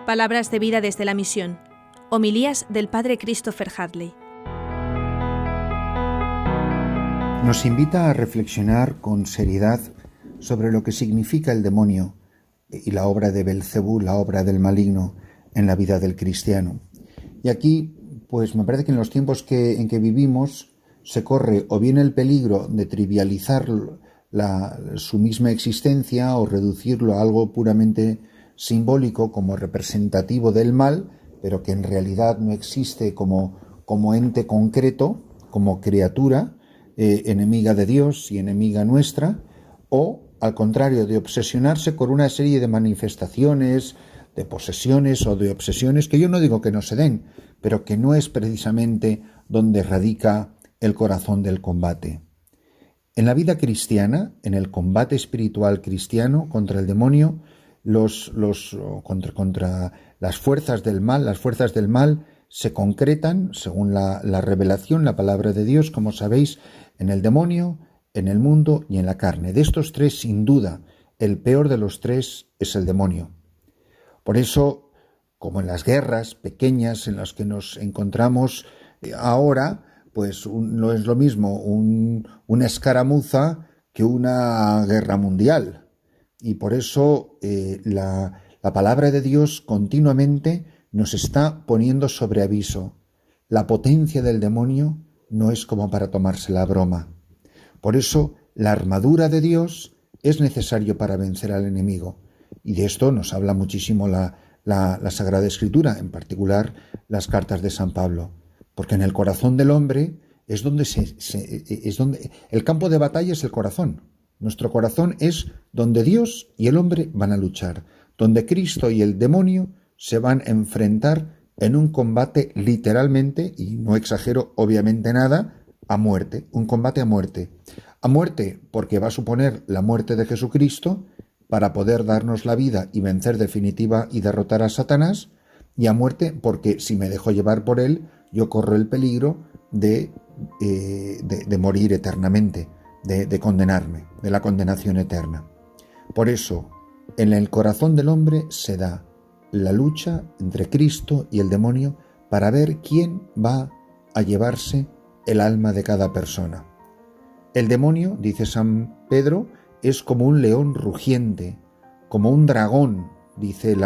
Palabras de vida desde la misión. Homilías del Padre Christopher Hadley. Nos invita a reflexionar con seriedad sobre lo que significa el demonio y la obra de Belcebú, la obra del maligno en la vida del cristiano. Y aquí, pues me parece que en los tiempos en que vivimos se corre o bien el peligro de trivializar su misma existencia o reducirlo a algo puramente simbólico como representativo del mal, pero que en realidad no existe como ente concreto, como criatura enemiga de Dios y enemiga nuestra, o al contrario, de obsesionarse con una serie de manifestaciones, de posesiones o de obsesiones que yo no digo que no se den, pero que no es precisamente donde radica el corazón del combate. En la vida cristiana, en el combate espiritual cristiano contra el demonio, contra las fuerzas del mal se concretan, según la revelación, la palabra de Dios, como sabéis, en el demonio, en el mundo y en la carne. De estos tres, sin duda, el peor de los tres es el demonio. Por eso, como en las guerras pequeñas en las que nos encontramos ahora, pues no es lo mismo una escaramuza que una guerra mundial. Y por eso la palabra de Dios continuamente nos está poniendo sobre aviso. La potencia del demonio no es como para tomarse la broma. Por eso la armadura de Dios es necesario para vencer al enemigo. Y de esto nos habla muchísimo la Sagrada Escritura, en particular las cartas de San Pablo. Porque en el corazón del hombre es donde el campo de batalla es el corazón. Nuestro corazón es donde Dios y el hombre van a luchar, donde Cristo y el demonio se van a enfrentar en un combate literalmente, y no exagero obviamente nada, a muerte, un combate a muerte. A muerte porque va a suponer la muerte de Jesucristo para poder darnos la vida y vencer definitiva y derrotar a Satanás, y a muerte porque si me dejo llevar por él, yo corro el peligro de morir eternamente, de condenarme, de la condenación eterna. Por eso, en el corazón del hombre se da la lucha entre Cristo y el demonio para ver quién va a llevarse el alma de cada persona. El demonio, dice San Pedro, es como un león rugiente, como un dragón, dice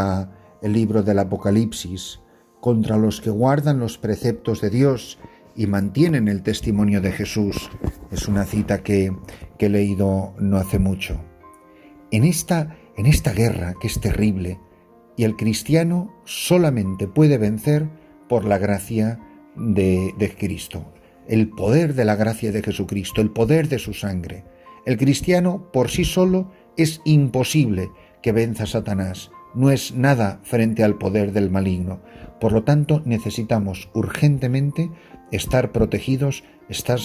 el libro del Apocalipsis, contra los que guardan los preceptos de Dios y mantienen el testimonio de Jesús. Es una cita que he leído no hace mucho. En esta guerra, que es terrible, y el cristiano solamente puede vencer por la gracia de Cristo, el poder de la gracia de Jesucristo, el poder de su sangre. El cristiano por sí solo es imposible que venza a Satanás, no es nada frente al poder del maligno. Por lo tanto, necesitamos urgentemente estar protegidos, estar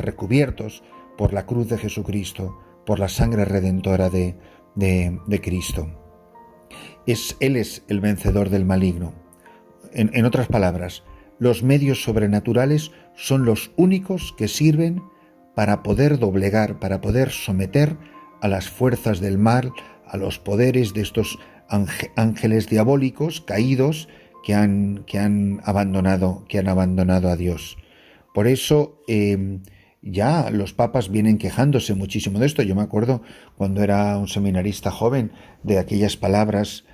recubiertos por la cruz de Jesucristo, por la sangre redentora de Cristo. Él es el vencedor del maligno. En otras palabras, los medios sobrenaturales son los únicos que sirven para poder doblegar, para poder someter a las fuerzas del mal, a los poderes de estos ángeles diabólicos caídos que han abandonado a Dios. Por eso ya los papas vienen quejándose muchísimo de esto. Yo me acuerdo cuando era un seminarista joven de aquellas palabras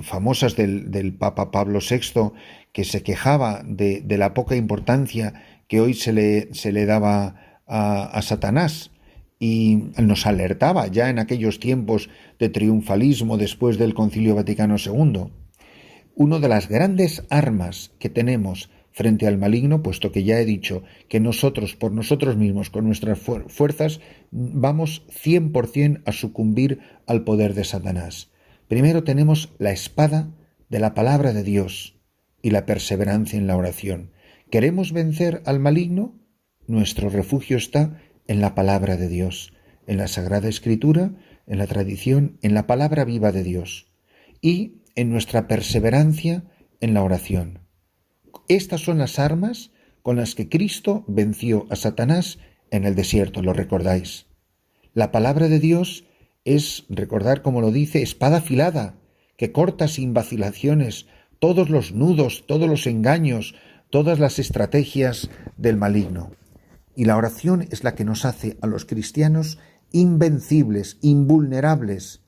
famosas del Papa Pablo VI, que se quejaba de la poca importancia que hoy se le daba a Satanás, y nos alertaba ya en aquellos tiempos de triunfalismo después del Concilio Vaticano II. Una de las grandes armas que tenemos frente al maligno, puesto que ya he dicho que nosotros, por nosotros mismos, con nuestras fuerzas, vamos 100% a sucumbir al poder de Satanás. Primero tenemos la espada de la palabra de Dios y la perseverancia en la oración. ¿Queremos vencer al maligno? Nuestro refugio está en la palabra de Dios, en la Sagrada Escritura, en la tradición, en la palabra viva de Dios y en nuestra perseverancia en la oración. Estas son las armas con las que Cristo venció a Satanás en el desierto, ¿lo recordáis? La palabra de Dios es, recordar como lo dice, espada afilada, que corta sin vacilaciones todos los nudos, todos los engaños, todas las estrategias del maligno. Y la oración es la que nos hace a los cristianos invencibles, invulnerables.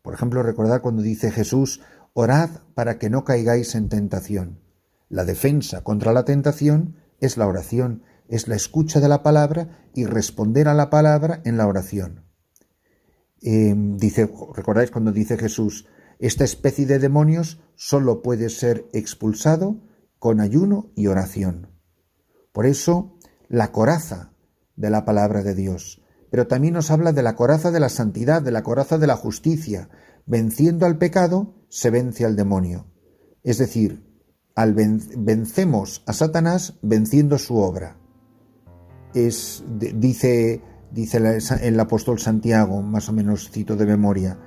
Por ejemplo, recordad cuando dice Jesús: orad para que no caigáis en tentación. La defensa contra la tentación es la oración, es la escucha de la palabra y responder a la palabra en la oración. ¿Recordáis cuando dice Jesús: esta especie de demonios solo puede ser expulsado con ayuno y oración? Por eso, la coraza de la palabra de Dios. Pero también nos habla de la coraza de la santidad, de la coraza de la justicia. Venciendo al pecado, se vence al demonio. Es decir, vencemos a Satanás venciendo su obra. Dice el apóstol Santiago, más o menos cito de memoria: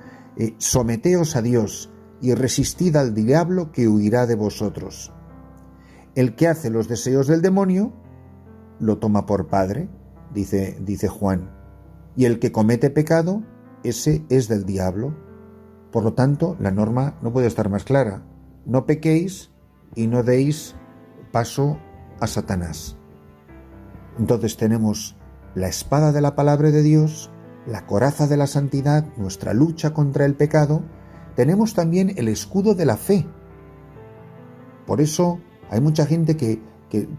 someteos a Dios y resistid al diablo, que huirá de vosotros. El que hace los deseos del demonio lo toma por padre, dice Juan, y el que comete pecado, ese es del diablo. Por lo tanto, la norma no puede estar más clara: no pequéis y no deis paso a Satanás. Entonces tenemos la espada de la palabra de Dios, la coraza de la santidad, nuestra lucha contra el pecado. Tenemos también el escudo de la fe. Por eso hay mucha gente que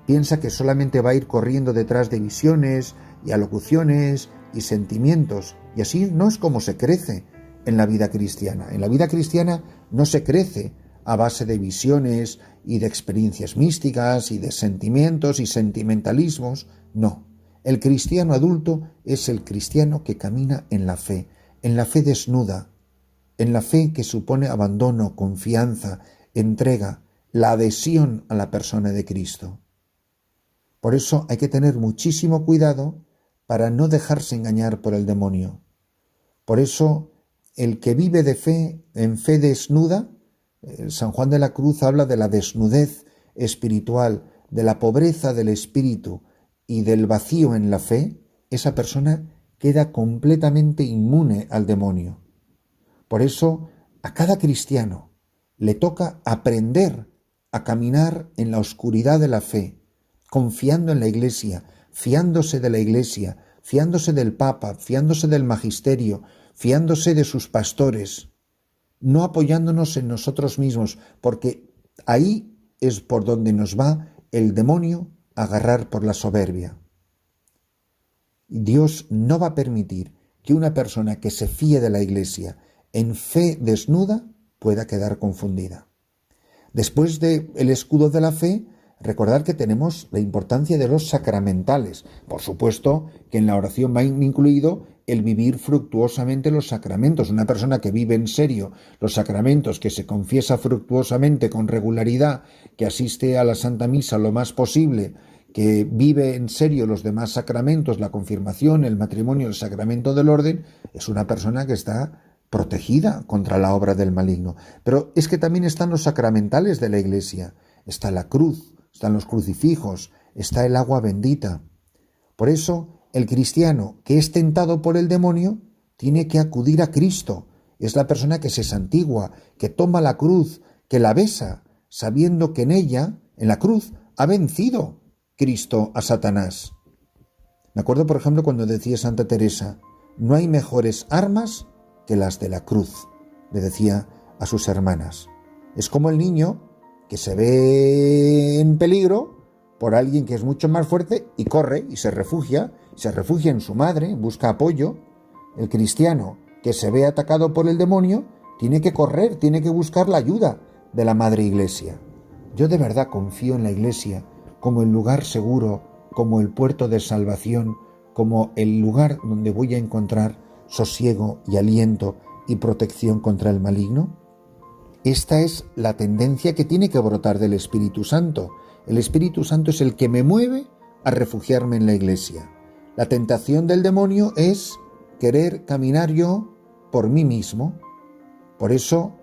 piensa que solamente va a ir corriendo detrás de visiones y alocuciones y sentimientos, y así no es como se crece en la vida cristiana. En la vida cristiana no se crece a base de visiones y de experiencias místicas y de sentimientos y sentimentalismos. No, el cristiano adulto es el cristiano que camina en la fe desnuda, en la fe que supone abandono, confianza, entrega, la adhesión a la persona de Cristo. Por eso hay que tener muchísimo cuidado para no dejarse engañar por el demonio. Por eso el que vive de fe, en fe desnuda, San Juan de la Cruz habla de la desnudez espiritual, de la pobreza del espíritu y del vacío en la fe. Esa persona queda completamente inmune al demonio. Por eso a cada cristiano le toca aprender a caminar en la oscuridad de la fe, confiando en la Iglesia, fiándose de la Iglesia, fiándose del Papa, fiándose del magisterio, fiándose de sus pastores, no apoyándonos en nosotros mismos, porque ahí es por donde nos va el demonio a agarrar por la soberbia. Dios no va a permitir que una persona que se fíe de la Iglesia en fe desnuda pueda quedar confundida. Después del escudo de la fe, recordad que tenemos la importancia de los sacramentales. Por supuesto que en la oración va incluido el vivir fructuosamente los sacramentos. Una persona que vive en serio los sacramentos, que se confiesa fructuosamente con regularidad, que asiste a la Santa Misa lo más posible, que vive en serio los demás sacramentos, la confirmación, el matrimonio, el sacramento del orden, es una persona que está protegida contra la obra del maligno. Pero es que también están los sacramentales de la Iglesia. Está la cruz, están los crucifijos, está el agua bendita. Por eso, el cristiano que es tentado por el demonio tiene que acudir a Cristo. Es la persona que se santigua, que toma la cruz, que la besa, sabiendo que en ella, en la cruz, ha vencido Cristo a Satanás. Me acuerdo, por ejemplo, cuando decía Santa Teresa: no hay mejores armas que las de la cruz, le decía a sus hermanas. Es como el niño que se ve en peligro por alguien que es mucho más fuerte y corre y se refugia en su madre, busca apoyo. El cristiano que se ve atacado por el demonio tiene que correr, tiene que buscar la ayuda de la Madre Iglesia. Yo de verdad confío en la Iglesia como el lugar seguro, como el puerto de salvación, como el lugar donde voy a encontrar sosiego y aliento y protección contra el maligno. Esta es la tendencia que tiene que brotar del Espíritu Santo. El Espíritu Santo es el que me mueve a refugiarme en la Iglesia. La tentación del demonio es querer caminar yo por mí mismo. Por eso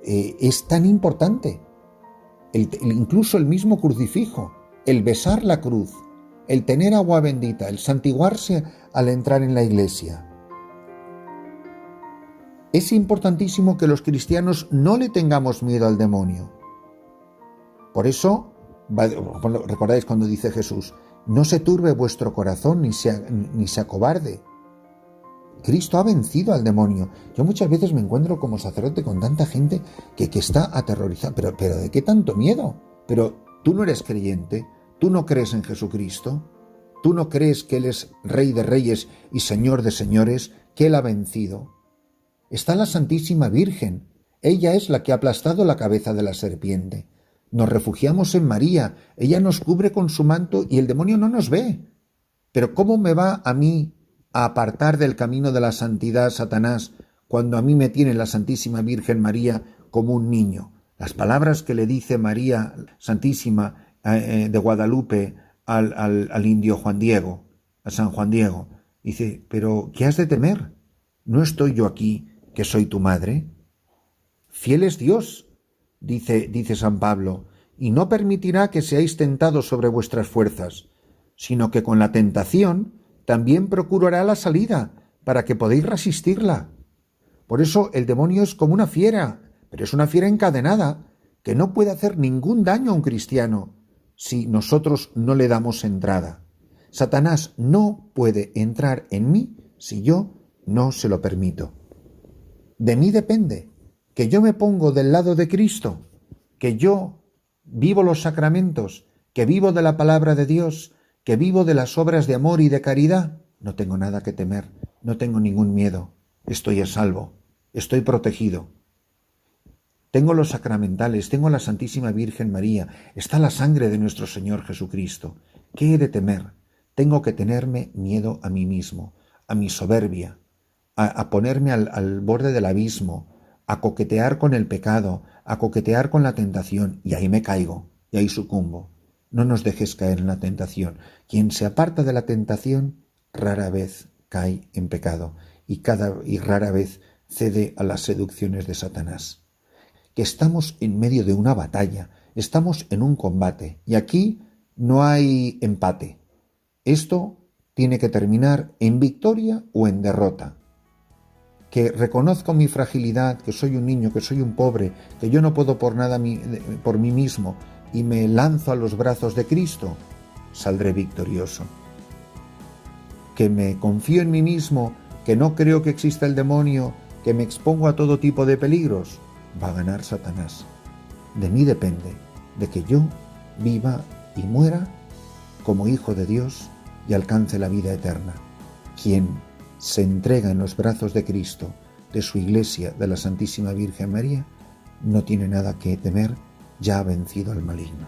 es tan importante incluso el mismo crucifijo, el besar la cruz, el tener agua bendita, el santiguarse al entrar en la Iglesia. Es importantísimo que los cristianos no le tengamos miedo al demonio. Por eso, recordáis cuando dice Jesús, no se turbe vuestro corazón ni se acobarde. Cristo ha vencido al demonio. Yo muchas veces me encuentro como sacerdote con tanta gente que está aterrorizada. ¿Pero de qué tanto miedo? Pero tú no eres creyente, tú no crees en Jesucristo, tú no crees que Él es Rey de Reyes y Señor de Señores, que Él ha vencido. Está la Santísima Virgen. Ella es la que ha aplastado la cabeza de la serpiente. Nos refugiamos en María. Ella nos cubre con su manto y el demonio no nos ve. Pero ¿cómo me va a mí a apartar del camino de la santidad Satanás cuando a mí me tiene la Santísima Virgen María como un niño? Las palabras que le dice María Santísima de Guadalupe al indio Juan Diego, a San Juan Diego, dice, pero ¿qué has de temer? ¿No estoy yo aquí, que soy tu madre? Fiel es Dios, dice San Pablo, y no permitirá que seáis tentados sobre vuestras fuerzas, sino que con la tentación también procurará la salida, para que podáis resistirla. Por eso el demonio es como una fiera, pero es una fiera encadenada, que no puede hacer ningún daño a un cristiano si nosotros no le damos entrada. Satanás no puede entrar en mí si yo no se lo permito. De mí depende que yo me pongo del lado de Cristo, que yo vivo los sacramentos, que vivo de la palabra de Dios, que vivo de las obras de amor y de caridad. No tengo nada que temer, no tengo ningún miedo, estoy a salvo, estoy protegido. Tengo los sacramentales, tengo la Santísima Virgen María, está la sangre de nuestro Señor Jesucristo. ¿Qué he de temer? Tengo que tenerme miedo a mí mismo, a mi soberbia, a ponerme al borde del abismo, a coquetear con el pecado, a coquetear con la tentación, y ahí me caigo, y ahí sucumbo. No nos dejes caer en la tentación. Quien se aparta de la tentación rara vez cae en pecado y rara vez cede a las seducciones de Satanás. Que estamos en medio de una batalla, estamos en un combate y aquí no hay empate. Esto tiene que terminar en victoria o en derrota. Que reconozco mi fragilidad, que soy un niño, que soy un pobre, que yo no puedo por nada por mí mismo y me lanzo a los brazos de Cristo, saldré victorioso. Que me confío en mí mismo, que no creo que exista el demonio, que me expongo a todo tipo de peligros, va a ganar Satanás. De mí depende de que yo viva y muera como hijo de Dios y alcance la vida eterna. Quien se entrega en los brazos de Cristo, de su Iglesia, de la Santísima Virgen María, no tiene nada que temer, ya ha vencido al maligno.